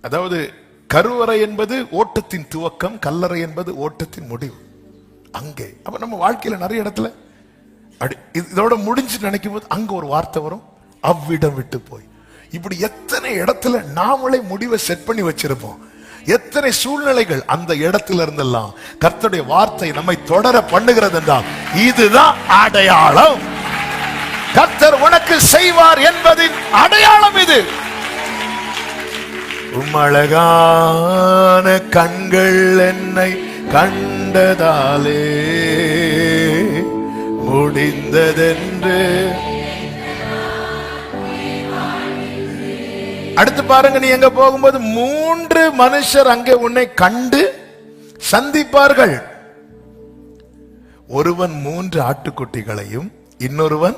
அதாவது கருவறை என்பது ஓட்டத்தின் துவக்கம், கல்லறை என்பது ஓட்டத்தின் முடிவு. அங்கே அப்ப நம்ம வாழ்க்கையில நிறைய இடத்துல இதோட முடிஞ்சு நினைக்கும் போது அங்க ஒரு வார்த்தை வரும், அவ்விடம் விட்டு போய். இப்படி எத்தனை இடத்துல நாமளே முடிவை செட் பண்ணி வச்சிருப்போம். எத்தனை சூழ்நிலைகள் அந்த இடத்துல இருந்தெல்லாம் கர்த்தருடைய வார்த்தை நம்மை தொடர பண்ணுகிறது என்றால் இதுதான் அடையாளம். கர்த்தர் உனக்கு செய்வார் என்பதின் அடையாளம் இது. உம்மழகான கண்கள் என்னை கண்டதாலே முடிந்ததென்று. அடுத்து பாருங்க, நீ எங்க போகும்போது 3 மனுஷர் அங்கே உன்னை கண்டு சந்திப்பார்கள். ஒருவன் 3 ஆட்டுக்குட்டிகளையும், இன்னொருவன்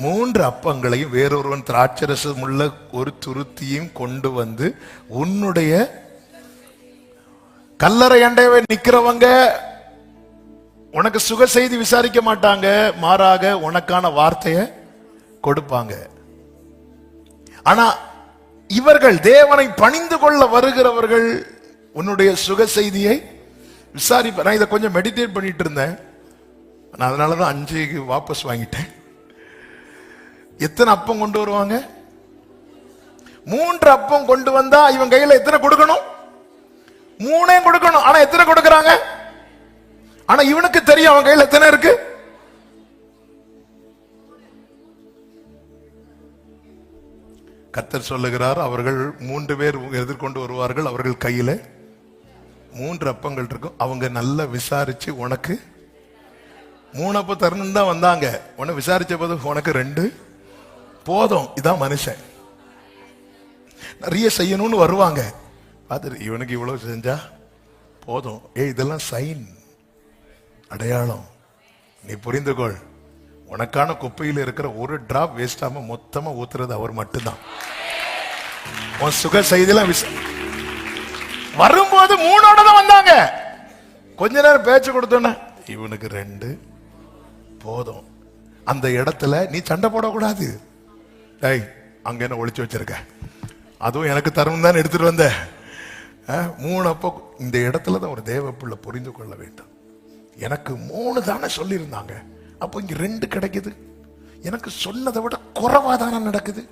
3 அப்பங்களையும், வேறொருவன் திராட்சரசம் உள்ள ஒரு துருத்தியும் கொண்டு வந்து உன்னுடைய கல்லறை அண்டையை நிக்கிறவங்க உனக்கு சுக செய்தி விசாரிக்க மாட்டாங்க, மாறாக உனக்கான வார்த்தையை கொடுப்பாங்க. ஆனா இவர்கள் தேவனை பணிந்து கொள்ள வருகிறவர்கள் உன்னுடைய சுக செய்தியை விசாரிப்ப. நான் இதை கொஞ்சம் மெடிடேட் பண்ணிட்டு இருந்தேன், நான் அதனாலதான் 5 வாபஸ் வாங்கிட்டேன். எத்தனை அப்பம் கொண்டு வருவாங்க? 3 அப்பம் கொண்டு வந்தா இவன் கையில எத்தனை கொடுக்கணும்? 3 கொடுக்கணும். ஆனா எத்தனை கொடுக்கறாங்க? ஆனா இவனுக்கு தெரியும் அவன் கையில எத்தனை இருக்கு. கர்த்தர் சொல்லுகிறார், அவர்கள் 3 பேர் எதிர்கொண்டு வருவார்கள், அவர்கள் கையில 3 அப்பங்கள் இருக்கும். அவங்க நல்லா விசாரிச்சு உனக்கு 3 அப்பம் தரணும் தான் வந்தாங்க. உன்னை விசாரிச்ச போது உனக்கு 2 போதும். இதான் மனுஷன். நிறைய செய்யணும்னு வருவாங்க, அது இவனுக்கு இவ்வளவு செஞ்சா போதும். இதெல்லாம் சைன், அடையாளம். நீ புரிந்து கொள், உனக்கான குப்பையில் இருக்கிற ஒரு டிராப் வேஸ்ட் ஆகாம மொத்தமா ஊத்துறது அவர் மட்டும்தான். உன் சுக செய்திலாம் வரும்போது 3ஓட தான் வந்தாங்க. கொஞ்ச நேரம் பேச்சு கொடுத்தோன்னா இவனுக்கு 2 போதும். அந்த இடத்துல நீ சண்டை போடக்கூடாது. அங்க என்ன ஒளிச்சு வச்சிருக்க, அதுவும் எனக்கு தரணும் தான் எடுத்துட்டு வந்த 3 அப்போ. இந்த இடத்துல தான் ஒரு தேவ பிள்ளை புரிந்து கொள்ள வேண்டும். எனக்கு 3 தானே சொல்லியிருந்தாங்க, அப்போ இங்க 2 கிடைக்குது. எனக்கு சொன்னதை விட குறைவாதான நடக்குது.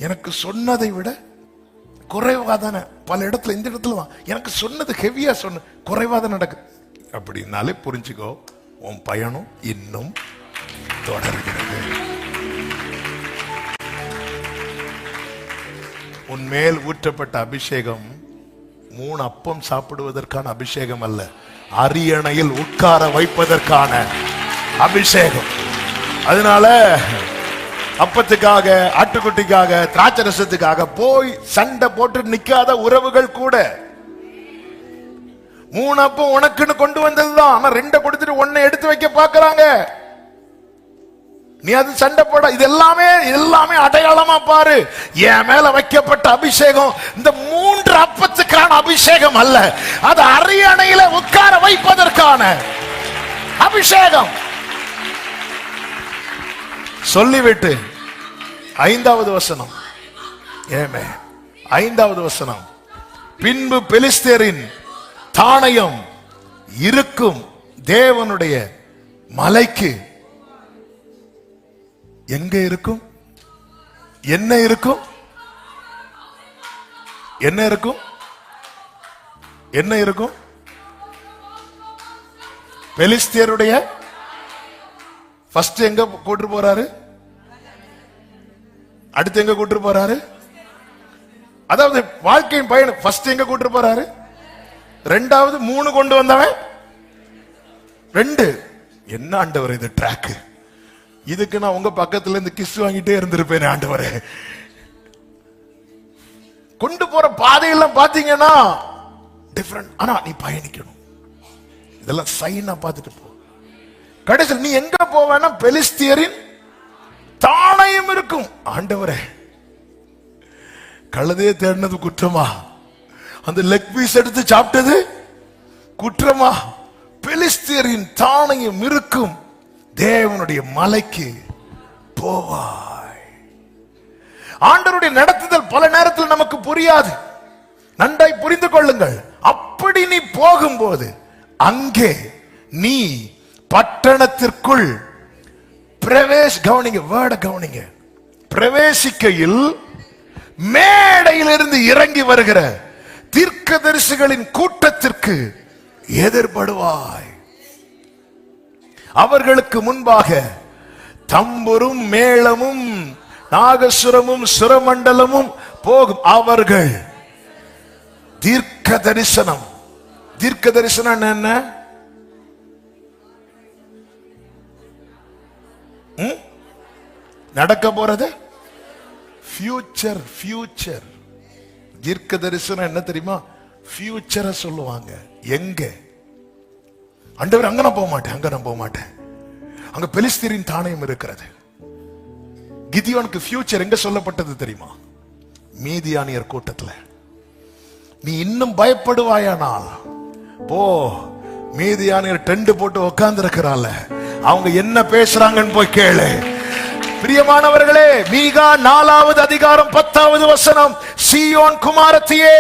எனக்கு சொன்னதை விட குறைவாதான பல இடத்துல, இந்த இடத்துல எனக்கு சொன்னது ஹெவியா சொன்ன குறைவாதான் நடக்குது. அப்படின்னாலே புரிஞ்சுக்கோ, உன் பயணம் இன்னும் தொடர்கிறது. உன்மேல் ஊற்றப்பட்ட அபிஷேகம் 3 அப்பம் சாப்பிடுவதற்கான அபிஷேகம் அல்ல, அரியணையில் உட்கார வைப்பதற்கான அபிஷேகம். அதனால அப்பத்துக்காக, ஆட்டுக்குட்டிக்காக, திராட்சரசத்துக்காக போய் சண்டை போட்டு நிக்காத உறவுகள் கூட 3 அப்பம் உனக்குன்னு கொண்டு வந்ததுதான். ஆனா 2 கொடுத்துட்டு 1 எடுத்து வைக்க பாக்குறாங்க. நீ அது சண்டை போட. இது எல்லாமே அடையாளமா பாரு. என் மேல வைக்கப்பட்ட அபிஷேகம் இந்த 3 அப்பத்துக்கான அபிஷேகம் அல்ல, அது அரியணையில உட்கார வைப்பதற்கான அபிஷேகம். சொல்லிவிட்டு 5வது வசனம். 5வது வசனம். பின்பு பெலிஸ்தேரின் தாணையம் இருக்கும் தேவனுடைய மலைக்கு எங்க இருக்கும்? என்ன இருக்கும்? என்ன இருக்கும்? என்ன இருக்கும்? பெலிஸ்தியருடைய ஃபர்ஸ்ட் எங்க கூட்டு போறாரு? அடுத்து எங்க கூட்டு போறாரு? அதாவது வாழ்க்கையின் பயணம் ஃபர்ஸ்ட் எங்க கூட்டு போறாரு? 2வது 3 கொண்டு வந்தவன் 2. என்ன ஆண்டவர் இது ட்ராக்? இதுக்கு நான் உங்க பக்கத்துல இருந்து கிஸ் வாங்கிட்டே இருந்திருப்பேன் ஆண்டவரே. கொண்டு போற பாதையெல்லாம் பாத்தீங்கன்னா டிஃபரண்ட். ஆனா நீ பயணிக்கணும். இதெல்லாம் சைனா பார்த்துட்டு போ. கடைசியில் நீ எங்க போவேன்னா பெலிஸ்தியரின் தாணையம் இருக்கும். ஆண்டவரே, கழுதையை தேடினது குற்றமா? அந்த லெக் பீஸ் எடுத்து சாப்பிட்டது குற்றமா? பெலிஸ்தியரின் தாணையம் இருக்கும் தேவனுடைய மலைக்கு போவாய். ஆண்டவருடைய நடத்துதல் பல நேரத்தில் நமக்கு புரியாது. நன்றாய் புரிந்து கொள்ளுங்கள். அப்படி நீ போகும்போது அங்கே நீ பட்டணத்திற்குள் கவனிங்க, வேர்ட கவனிங்க, பிரவேசிக்கையில் மேடையிலிருந்து இறங்கி வருகிற தீர்க்கதரிசிகளின் கூட்டத்திற்கு எதிர்படுவாய். அவர்களுக்கு முன்பாக தம்புரும் மேளமும் நாகசுரமும் சுரமண்டலமும் போகும். அவர்கள் தீர்க்க தரிசனம். தீர்க்க தரிசனம் என்ன? நடக்க போறது ஃபியூச்சர். ஃபியூச்சர் தீர்க்க தரிசனம் என்ன தெரியுமா? ஃபியூச்சரை சொல்லுவாங்க. எங்க? ஆண்டவர் அங்க நான் போக மாட்டேன், அங்க நான் போக மாட்டேன். அங்க பெலிஸ்தீரின் தானியம் இருக்கிறது. கிதியோனுக்கு ஃபியூச்சர் எங்க சொல்லப்பட்டது தெரியுமா? மீதியானியர் கூட்டத்துல. நீ இன்னும் பயப்படுவாயானால் போ, மீதியானியர் டெண்ட் போட்டு உட்கார்ந்து இருக்கிறாள், அவங்க என்ன பேசுறாங்கன்னு போய் கேளு. பிரியமானவர்களே, மீகா 4வது அதிகாரம் 10வது வசனம், சீயோன் குமாரத்தியே,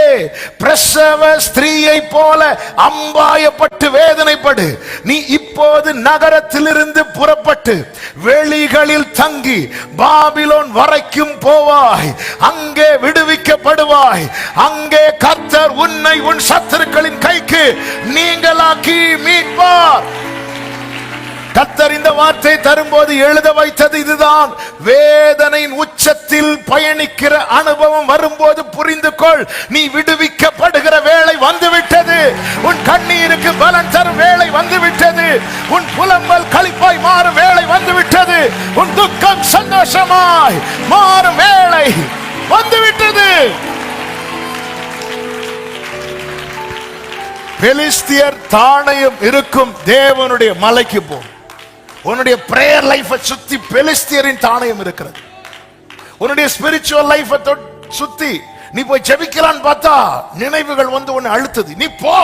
பிரசவ ஸ்திரீயை போல அம்பாயப்பட்டு வேதனைப்படு. நீ இப்போது நகரத்திலிருந்து புறப்பட்டு வெளிகளில் தங்கி பாபிலோன் வரைக்கும் போவாய். அங்கே விடுவிக்கப்படுவாய். அங்கே கர்த்தர் உன்னை உன் சத்துருக்களின் கைக்கு நீங்களாக்கி மீட்பார். கர்த்தர் இந்த வார்த்தை தரும்போது எழுத வைத்தது இதுதான். வேதனையின் உச்சத்தில் பயணிக்கிற அனுபவம் வரும்போது புரிந்து கொள், நீ விடுவிக்கப்படுகிற வேளை வந்துவிட்டது. உன் கண்ணீருக்கு பலன் தரும் வேளை வந்துவிட்டது. உன் புலம்பல் களிப்பாய் மாறும் வேளை வந்துவிட்டது. உன் துக்கம் சந்தோஷமாய் மாறும் வேளை வந்துவிட்டது. பெலிஸ்தியர் தானியம் இருக்கும் தேவனுடைய மலைக்கு போ. உன்னுடைய பிரேயர் லைஃபை சுத்தி பெலிஸ்தியரின் தானியம் இருக்கிறது. உன்னுடைய ஸ்பிரிச்சுவல் லைஃபை சுத்தி நீ போய் ஜெபிக்கலான்னு பார்த்தா நினைவுகள் வந்து உன்னை அழுத்துது. நீ போ.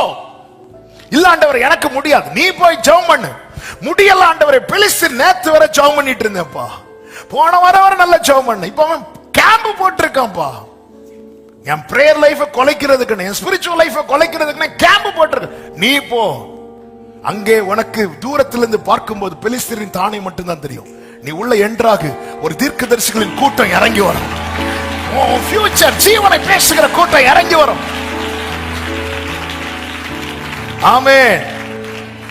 இல்ல ஆண்டவரே எனக்கு முடியாது, நீ போய் ஜெபம் பண்ணு. முடியல ஆண்டவரே, பெலிஸ்தீர் நேத்து வரை ஜெபம் பண்ணிட்டு இருந்தேன்ப்பா, போன வர நல்ல ஜெபம் பண்ண, இப்ப அவன் கேம்ப் போட்டிருக்கான்ப்பா. என் பிரேயர் லைஃபை கொலைக்கிறதுக்கு, என் ஸ்பிரிச்சுவல் லைஃபை கொலைக்கிறதுக்கு கேம்ப் போட்டிருக்க. நீ போ. அங்கே உனக்கு தூரத்திலிருந்து பார்க்கும்போது பெலிஸ்தீரின் தானே மட்டும்தான் தெரியும். நீ உள்ள என்றாகு ஒரு தீர்க்கதரிசிகளின் கூட்டம் இறங்கி வரும். ஃபியூச்சர் ஜீவனை பேசுகிற கூட்டம் இறங்கி வரும். ஆமென்.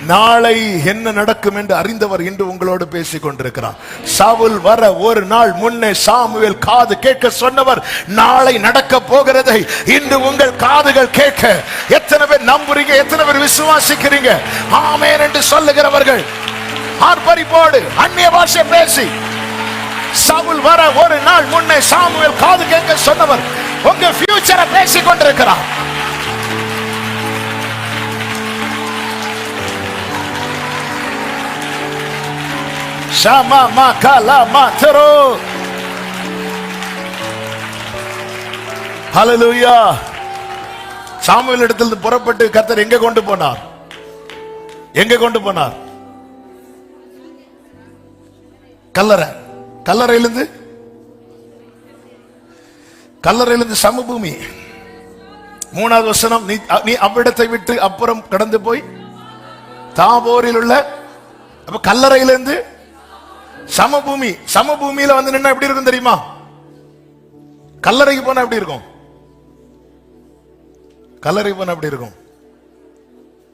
நாளை என்ன நடக்கும் என்று அறிந்தவர் இன்று உங்களோடு பேசிக் கொண்டிருக்கிறார். சவுல் வர ஒரு நாள் முன்னே சாமுவேல் காது கேட்க சொன்னவர் நாளை நடக்க போகிறதை இன்று உங்கள் காதுகள் கேட்க எத்தனை பேர் நம்புறீங்க? எத்தனை பேர் விசுவாசிக்கிறீங்க? ஆமென் என்று சொல்லுகிறவர்கள் ஆர்ப்பரிப்போடு அந்நிய பாஷை பேசி, சவுல் வர ஒரு நாள் முன்னே சாமுவேல் காது கேட்க சொன்னவர் உங்க ஃபியூச்சரை பேசிக் கொண்டிருக்கிறார். ஷமா மகலா மத்ரோ. ஹல்லேலூயா. சாமுவேல் இடத்தில் புறப்பட்டு கர்த்தர் எங்க கொண்டு போனார்? எங்க கொண்டு போனார்? கல்லறை. கல்லறையிலிருந்து சமபூமி. 3வது வசனம், நீ அவ்விடத்தை விட்டு அப்புறம் கடந்து போய் தாபோரில் உள்ள, அப்ப கல்லறையிலிருந்து சமபூமி. சமபூமியில வந்து நின்னா எப்படி இருக்கும் தெரியுமா? கல்லறைக்கு போனா எப்படி இருக்கும்? கல்லறைக்கு போனா எப்படி இருக்கும்?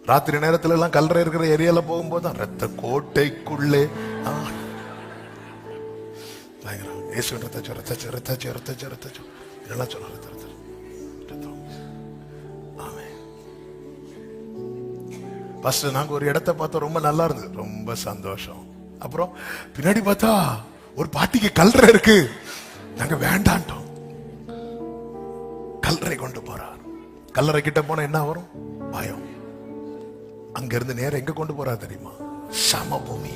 ராத்திரி நேரத்துல எல்லாம் கல்லறை இருக்கிற ஏரியால போகும்போது ரத்த கோட்டைக்குள்ளே நாங்க ஒரு இடத்தை பார்த்தோம், ரொம்ப நல்லா இருந்தது, ரொம்ப சந்தோஷம். அப்புறம் பின்னாடி பார்த்தா ஒரு பாட்டிக்கு கல்லறை இருக்கு, நாங்க வேண்டாண்டோம். கல்லறை கொண்டு போறார். கல்லறை கிட்ட போனா என்ன வரும்? பயம். அங்க இருந்து நேரம் எங்க கொண்டு போறார் தெரியுமா? சமபூமி.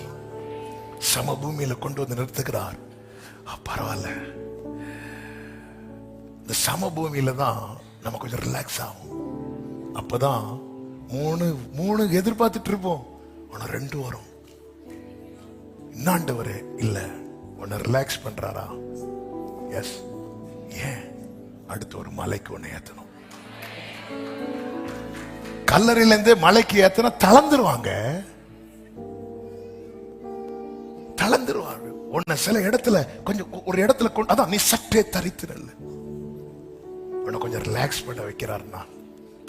சமபூமியில கொண்டு வந்து நிறுத்துகிறார். பரவாயில்ல, இந்த சமபூமியில தான் நம்ம கொஞ்சம் ரிலாக்ஸ் ஆகும். அப்பதான் மூணு எதிர்பார்த்துட்டு இருப்போம், ஆனா 2 வரும். இன்னாண்டவரே இல்ல, உன்னை ரிலாக்ஸ் பண்றாரா? எஸ். ஏன்? அடுத்து ஒரு மலைக்கு ஒண்ணு ஏத்தணும். கல்லறையில இருந்து மலைக்கு ஏத்தனா தளர்ந்துருவாங்க. உன்னை சில இடத்துல கொஞ்சம் ஒரு இடத்துல அதான் நீ சற்றே தரித்து நல்ல உன்னை கொஞ்சம் ரிலாக்ஸ் பண்ண வைக்கிறாருன்னா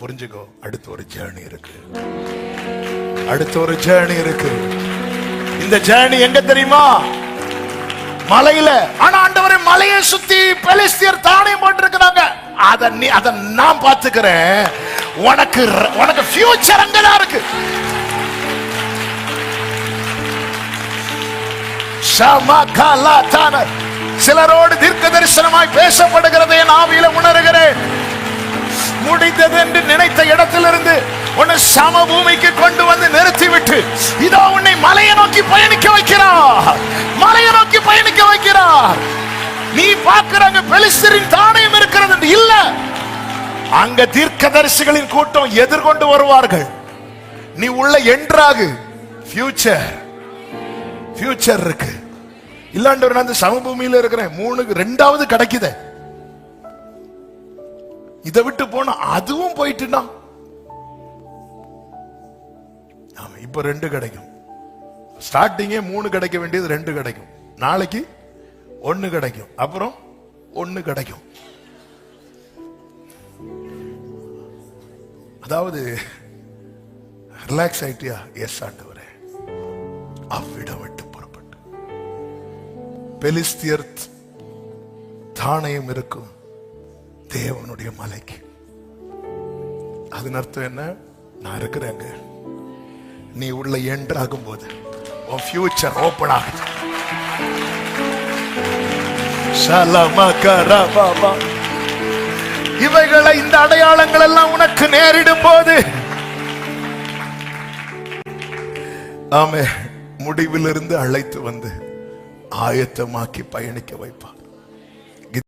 புரிஞ்சுக்கோ, அடுத்து ஒரு ஜேர்னி இருக்கு. அடுத்து ஒரு ஜேர்னி இருக்கு. இந்த ஜேர்னி எங்க தெரியுமா? மலையில. ஆனா ஆண்டவரே, மலையை சுத்தி பெலிஸ்தியர் தானே போட்டிருக்கிறாங்க. அத நான் பாத்துக்கிறேன். உனக்கு ஃபியூச்சர் அங்கதான் இருக்கு. சிலரோடு தீர்க்க தரிசனமாய் பேசப்படுகிறது. என் ஆவியில உணர்கிறேன். முடிந்தது என்று நினைத்த இடத்திலிருந்து உன்னை சமபூமிக்கு கொண்டு வந்து நிறுத்திவிட்டு இதோ உன்னை மலையை நோக்கி பயணிக்க வைக்கிறார். மலையை நோக்கி பயணிக்க வைக்கிறார். நீ பார்க்கிறாங்க பெலிஸ்தரின் தானியம் இருக்கிறது இல்ல, அங்க தீர்க்கதரிசிகளின் கூட்டம் எதிர்கொண்டு வருவார்கள். நீ உள்ள என்றாகு. ஃபியூச்சர் இருக்கு. இல்லாண்டவர் நான் சமபூமியில இருக்கிறேன். 2வது கிடைக்குது. இதை விட்டு போனா அதுவும் போயிட்டுனா இப்ப 2 கிடைக்கும். ஸ்டார்டிங்கே 3 கிடைக்க வேண்டியது 2 கிடைக்கும். நாளைக்கு 1 கிடைக்கும். அப்புறம் 1 கிடைக்கும். அதாவது ரிலாக்ஸ் ஆயிட்டியா? எஸ் ஆண்டவரே. அவ்விடம் விட்டு புறப்பட்டு பெலிஸ்தியர் தானியம் இருக்கும் தேவனுடைய மலைக்கு. அதன் அர்த்தம் என்ன? நான் இருக்கிறேங்க. நீ உள்ள என்ட்ராகும் போது உன் ஃபியூச்சர் ஓபன் ஆகுது. இவைகளை, இந்த அடையாளங்கள் எல்லாம் உனக்கு நேரிடும் போது ஆமே முடிவிலிருந்து அழைத்து வந்து ஆயத்தமாக்கி பயணிக்க வைப்பார்.